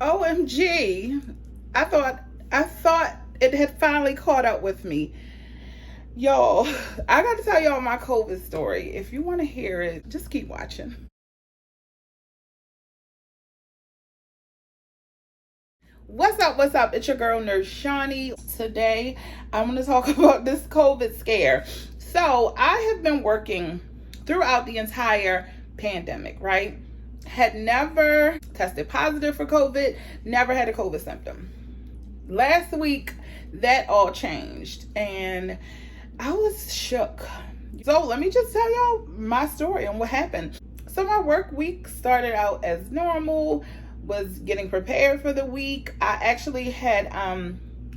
OMG. I thought it had finally caught up with me. Y'all, I got to tell y'all my COVID story. If you want to hear it, just keep watching. What's up? What's up? It's your girl, Nurse Channie. Today, I'm going to talk about this COVID scare. So, I have been working throughout the entire pandemic, right? Had never tested positive for COVID, never had a COVID symptom. Last week, that all changed, and I was shook. So, let me just tell y'all my story and what happened. So, my work week started out as normal. Was getting prepared for the week. I actually had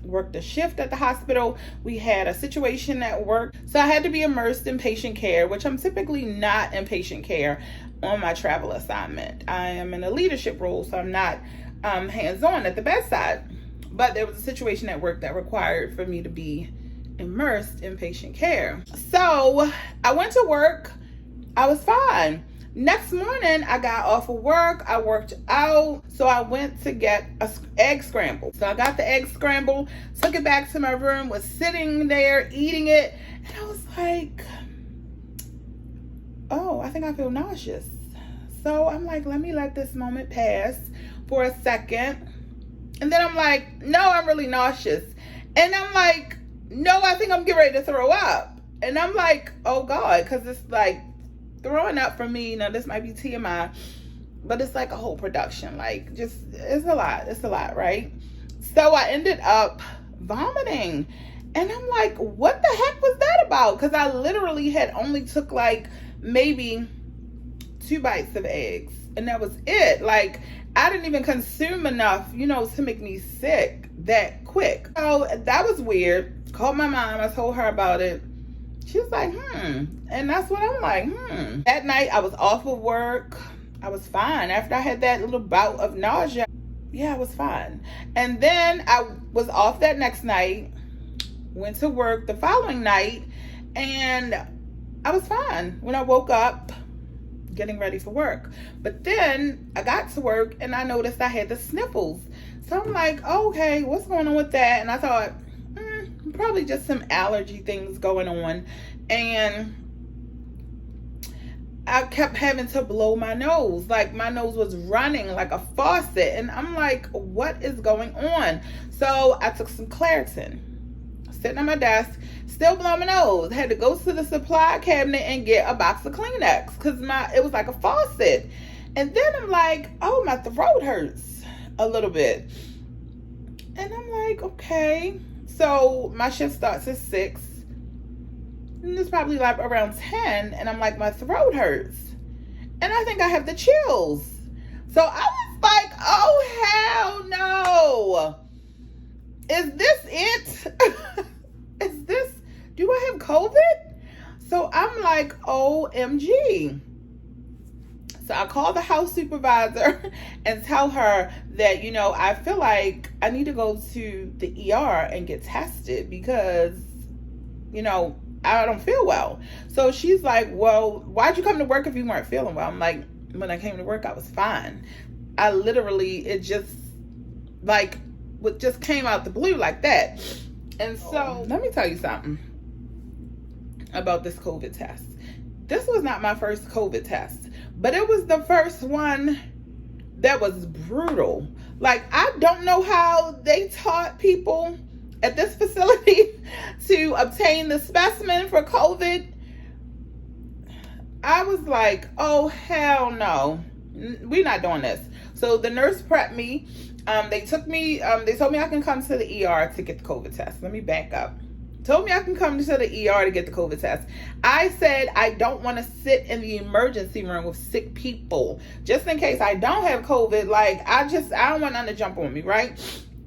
worked a shift at the hospital. We had a situation at work, so I had to be immersed in patient care, which I'm typically not in patient care on my travel assignment. I am in a leadership role, so I'm not hands-on at the bedside, but there was a situation at work that required for me to be immersed in patient care. So I went to work. I was fine. Next morning, I got off of work. I worked out. So I went to get an egg scramble. So I got the egg scramble, took it back to my room, was sitting there eating it. And I was like, oh, I think I feel nauseous. So I'm like, let me let this moment pass for a second. And then I'm like, no, I'm really nauseous. And I'm like, no, I think I'm getting ready to throw up. And I'm like, oh God, because it's like, throwing up for me, now this might be TMI, but it's like a whole production. Like, just, it's a lot, right? So I ended up vomiting. And I'm like, what the heck was that about? Because I literally had only took like maybe 2 bites of eggs. And that was it. Like, I didn't even consume enough, to make me sick that quick. So that was weird. Called my mom. I told her about it. She was like, and that's what I'm like, That night, I was off of work. I was fine. After I had that little bout of nausea, I was fine. And then I was off that next night, went to work the following night, and I was fine when I woke up, getting ready for work. But then I got to work, and I noticed I had the sniffles. So I'm like, okay, what's going on with that? And I thought, probably just some allergy things going on. And I kept having to blow my nose. Like, my nose was running like a faucet. And I'm like, what is going on? So I took some Claritin, sitting at my desk, still blowing my nose. Had to go to the supply cabinet and get a box of Kleenex because it was like a faucet. And then I'm like, oh, my throat hurts a little bit. And I'm like, okay. So my shift starts at 6. And it's probably like around 10. And I'm like, my throat hurts. And I think I have the chills. So I was like, oh, hell no. Is this it? Do I have COVID? So I'm like, OMG. So I call the house supervisor and tell her that, I feel like I need to go to the ER and get tested because, I don't feel well. So she's like, well, why'd you come to work if you weren't feeling well? I'm like, when I came to work, I was fine. I literally, it just like, what just came out the blue like that. And so let me tell you something about this COVID test. This was not my first COVID test, but it was the first one that was brutal. Like, I don't know how they taught people at this facility to obtain the specimen for COVID. I was like, oh, hell no. We're not doing this. So the nurse prepped me. They told me I can come to the ER to get the COVID test. Let me back up. Told me I can come to the ER to get the COVID test. I said I don't want to sit in the emergency room with sick people. Just in case I don't have COVID, like, I don't want none to jump on me, right?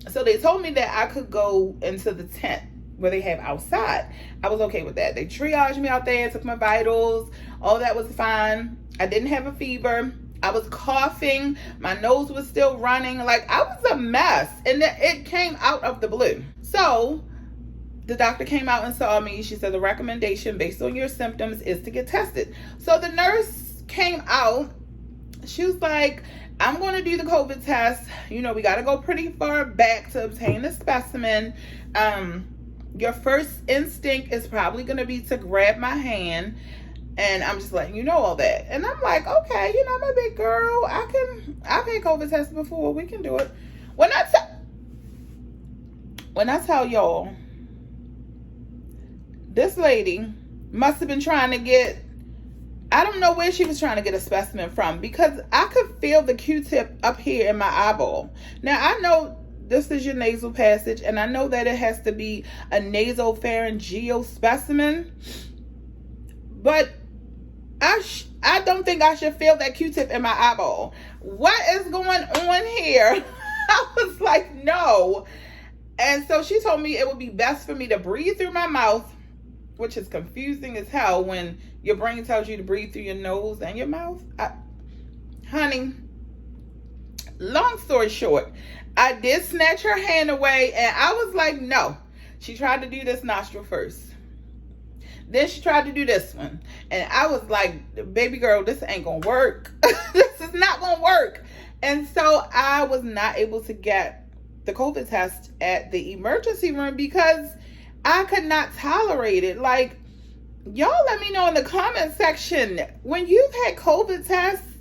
So they told me that I could go into the tent where they have outside. I was okay with that. They triaged me out there, took my vitals. All that was fine. I didn't have a fever. I was coughing. My nose was still running. Like, I was a mess. And it came out of the blue. So the doctor came out and saw me. She said the recommendation based on your symptoms is to get tested. So the nurse came out. She was like, I'm going to do the COVID test. You know, we got to go pretty far back to obtain the specimen. Your first instinct is probably going to be to grab my hand. And I'm just letting you know all that. And I'm like, okay, you know, I'm a big girl. I've had COVID tests before. We can do it. When I tell y'all, this lady must have been trying to get, I don't know where she was trying to get a specimen from, because I could feel the Q-tip up here in my eyeball. Now, I know this is your nasal passage, and I know that it has to be a nasopharyngeal specimen, but I don't think I should feel that Q-tip in my eyeball. What is going on here? I was like, no. And so she told me it would be best for me to breathe through my mouth, which is confusing as hell when your brain tells you to breathe through your nose and your mouth. Honey, long story short, I did snatch her hand away, and I was like, no. She tried to do this nostril first. Then she tried to do this one. And I was like, baby girl, this ain't going to work. This is not going to work. And so I was not able to get the COVID test at the emergency room because I could not tolerate it. Like, y'all let me know in the comment section, when you've had COVID tests,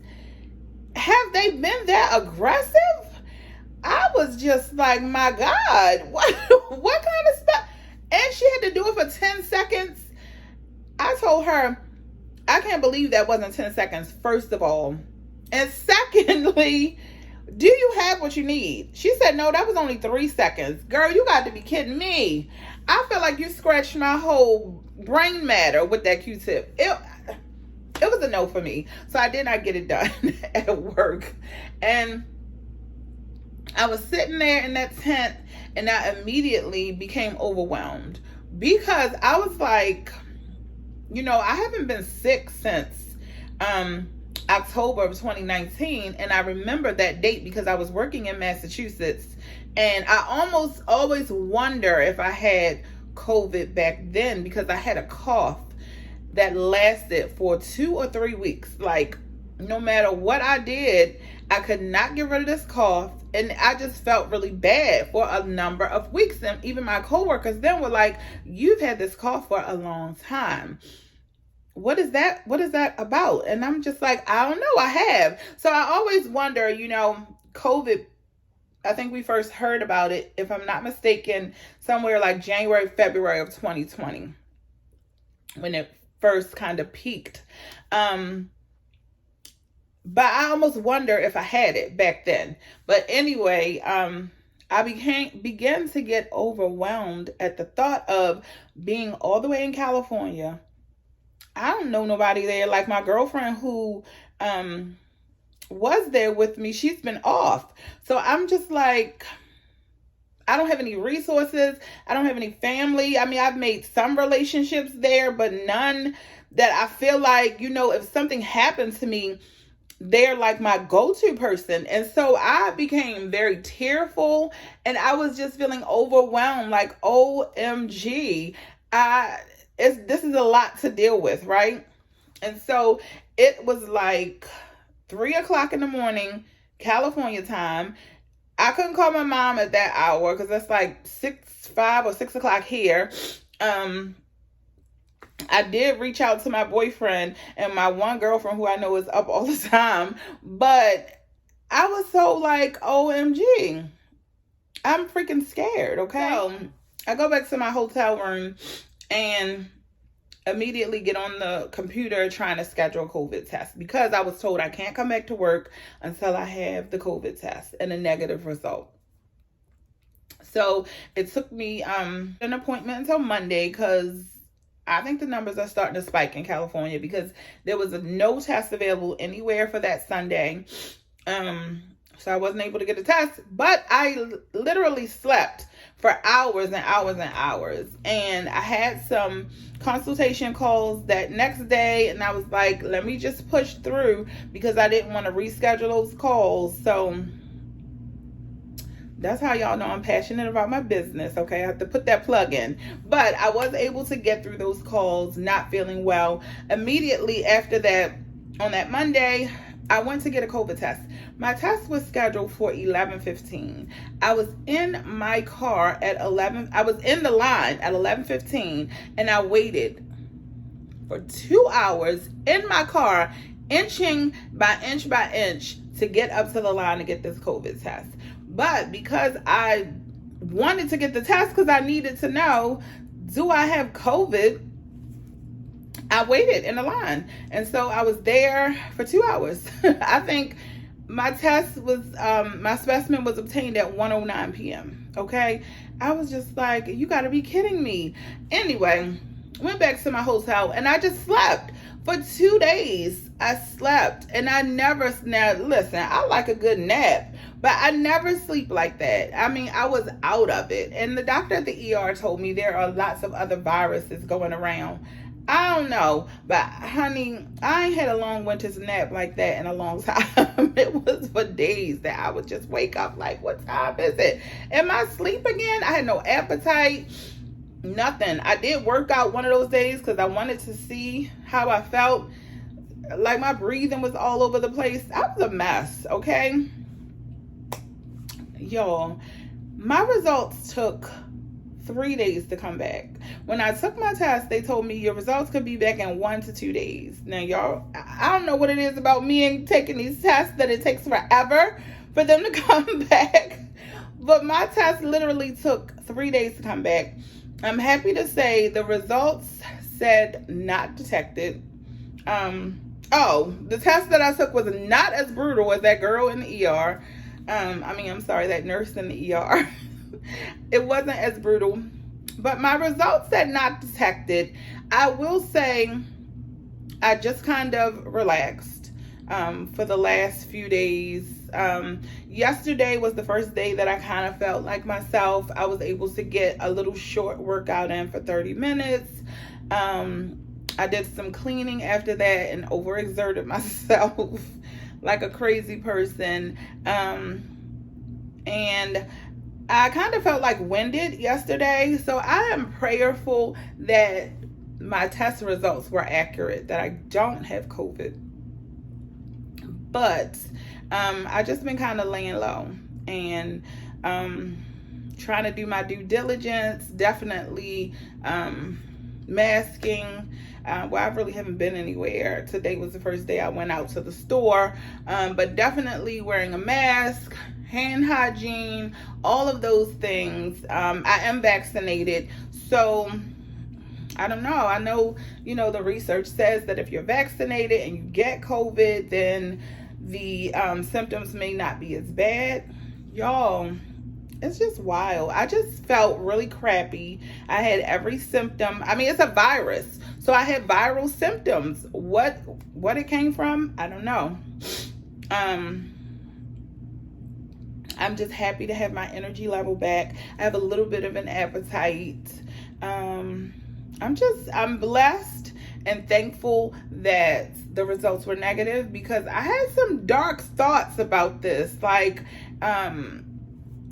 have they been that aggressive? I was just like, my God, what kind of stuff? And she had to do it for 10 seconds. I told her, I can't believe that wasn't 10 seconds, first of all. And secondly, do you have what you need? She said, no, that was only 3 seconds. Girl, you got to be kidding me. I feel like you scratched my whole brain matter with that Q-tip. It was a no for me. So I did not get it done at work. And I was sitting there in that tent, and I immediately became overwhelmed because I was like, you know, I haven't been sick since October of 2019. And I remember that date because I was working in Massachusetts, and I almost always wonder if I had COVID back then because I had a cough that lasted for 2 or 3 weeks. Like, no matter what I did, I could not get rid of this cough. And I just felt really bad for a number of weeks. And even my coworkers then were like, you've had this cough for a long time. What is that? What is that about? And I'm just like, I don't know. I have. So I always wonder, you know, COVID, I think we first heard about it, if I'm not mistaken, somewhere like January, February of 2020, when it first kind of peaked. But I almost wonder if I had it back then. But anyway, I began to get overwhelmed at the thought of being all the way in California. I don't know nobody there. Like my girlfriend who was there with me, she's been off. So I'm just like, I don't have any resources. I don't have any family. I mean, I've made some relationships there, but none that I feel like, you know, if something happened to me, they're like my go-to person. And so I became very tearful, and I was just feeling overwhelmed, like, OMG, this is a lot to deal with, right? And so it was like 3 o'clock in the morning, California time. I couldn't call my mom at that hour because that's like 5 or 6 o'clock here. I did reach out to my boyfriend and my one girlfriend who I know is up all the time, but I was so like, OMG, I'm freaking scared, okay? So I go back to my hotel room and immediately get on the computer trying to schedule a COVID test because I was told I can't come back to work until I have the COVID test and a negative result. So it took me an appointment until Monday because I think the numbers are starting to spike in California because there was no test available anywhere for that Sunday. So I wasn't able to get a test, but I literally slept for hours and hours and hours. And I had some consultation calls that next day, and I was like, let me just push through because I didn't want to reschedule those calls. So that's how y'all know I'm passionate about my business, okay? I have to put that plug in. But I was able to get through those calls, not feeling well. Immediately after that, on that Monday, I went to get a COVID test. My test was scheduled for 11:15. I was in my car at 11. I was in the line at 11:15, and I waited for 2 hours in my car, inching by inch to get up to the line to get this COVID test. But because I wanted to get the test because I needed to know, do I have COVID? I waited in the line. And so I was there for 2 hours. I think my test was, my specimen was obtained at 1:09 p.m. Okay. I was just like, you gotta be kidding me. Anyway, went back to my hotel and I just slept for 2 days. I slept and now listen, I like a good nap, but I never sleep like that. I mean, I was out of it. And the doctor at the ER told me there are lots of other viruses going around. I don't know, but honey, I ain't had a long winter's nap like that in a long time. It was for days that I would just wake up like, what time is it? Am I asleep again? I had no appetite, nothing. I did work out one of those days because I wanted to see how I felt. Like my breathing was all over the place. I was a mess, okay? Y'all, my results took 3 days to come back. When I took my test, they told me your results could be back in 1 to 2 days. Now, y'all, I don't know what it is about me and taking these tests that it takes forever for them to come back. But my test literally took 3 days to come back. I'm happy to say the results said not detected. The test that I took was not as brutal as that girl in the ER. That nurse in the ER. It wasn't as brutal, but my results said not detected. I will say I just kind of relaxed for the last few days. Yesterday was the first day that I kind of felt like myself. I was able to get a little short workout in for 30 minutes. I did some cleaning after that and overexerted myself like a crazy person. And I kind of felt like winded yesterday. So I am prayerful that my test results were accurate, that I don't have COVID. But I just been kind of laying low and trying to do my due diligence, definitely masking. Well, I really haven't been anywhere. Today was the first day I went out to the store, but definitely wearing a mask, hand hygiene, all of those things. I am vaccinated, so I don't know. I know, the research says that if you're vaccinated and you get COVID, then the symptoms may not be as bad. Y'all, it's just wild. I just felt really crappy. I had every symptom. I mean, it's a virus, so I had viral symptoms. What it came from, I don't know. I'm just happy to have my energy level back. I have a little bit of an appetite. I'm blessed and thankful that the results were negative, because I had some dark thoughts about this. Like,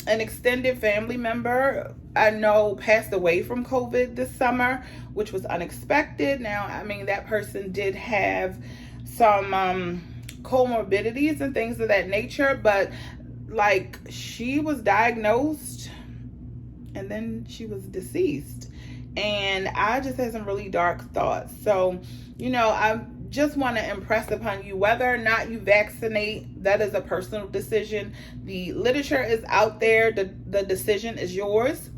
an extended family member I know passed away from COVID this summer, which was unexpected. Now, I mean, that person did have some comorbidities and things of that nature, but like, she was diagnosed and then she was deceased. And I just had some really dark thoughts. So, I just want to impress upon you, whether or not you vaccinate, that is a personal decision. The literature is out there. The decision is yours.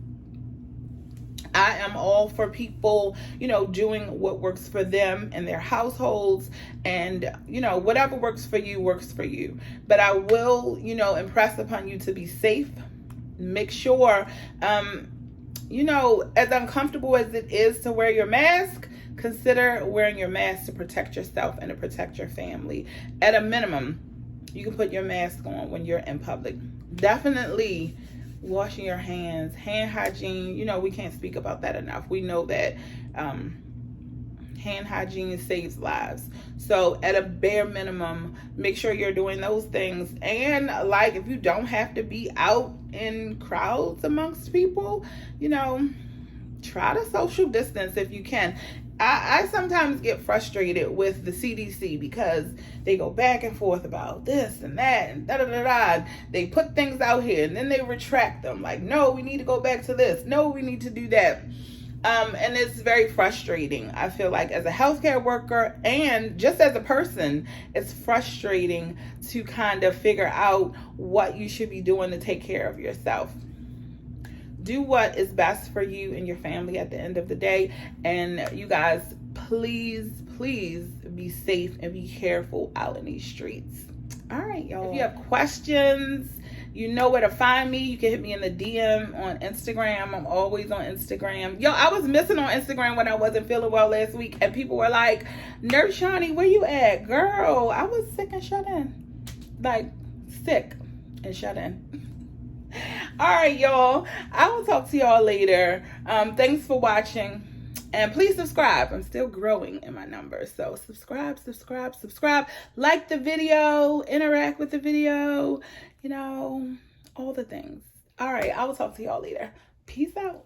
I am all for people, doing what works for them and their households, and, whatever works for you. But I will, impress upon you to be safe. Make sure, as uncomfortable as it is to wear your mask, consider wearing your mask to protect yourself and to protect your family. At a minimum, you can put your mask on when you're in public. Definitely washing your hands, hand hygiene. We can't speak about that enough. We know that hand hygiene saves lives. So at a bare minimum, make sure you're doing those things. And like, if you don't have to be out in crowds amongst people, try to social distance if you can. I sometimes get frustrated with the CDC because they go back and forth about this and that and da-da-da-da. They put things out here and then they retract them. Like, no, we need to go back to this. No, we need to do that. And it's very frustrating. I feel like as a healthcare worker and just as a person, it's frustrating to kind of figure out what you should be doing to take care of yourself. Do what is best for you and your family at the end of the day. And you guys, please, please be safe and be careful out in these streets. All right, y'all. If you have questions, you know where to find me. You can hit me in the DM on Instagram. I'm always on Instagram. Yo, I was missing on Instagram when I wasn't feeling well last week. And people were like, Nurse Channie, where you at? Girl, I was sick and shut in. Like, sick and shut in. All right, y'all. I will talk to y'all later. Thanks for watching. And please subscribe. I'm still growing in my numbers. So subscribe. Like the video. Interact with the video. You know, all the things. All right. I will talk to y'all later. Peace out.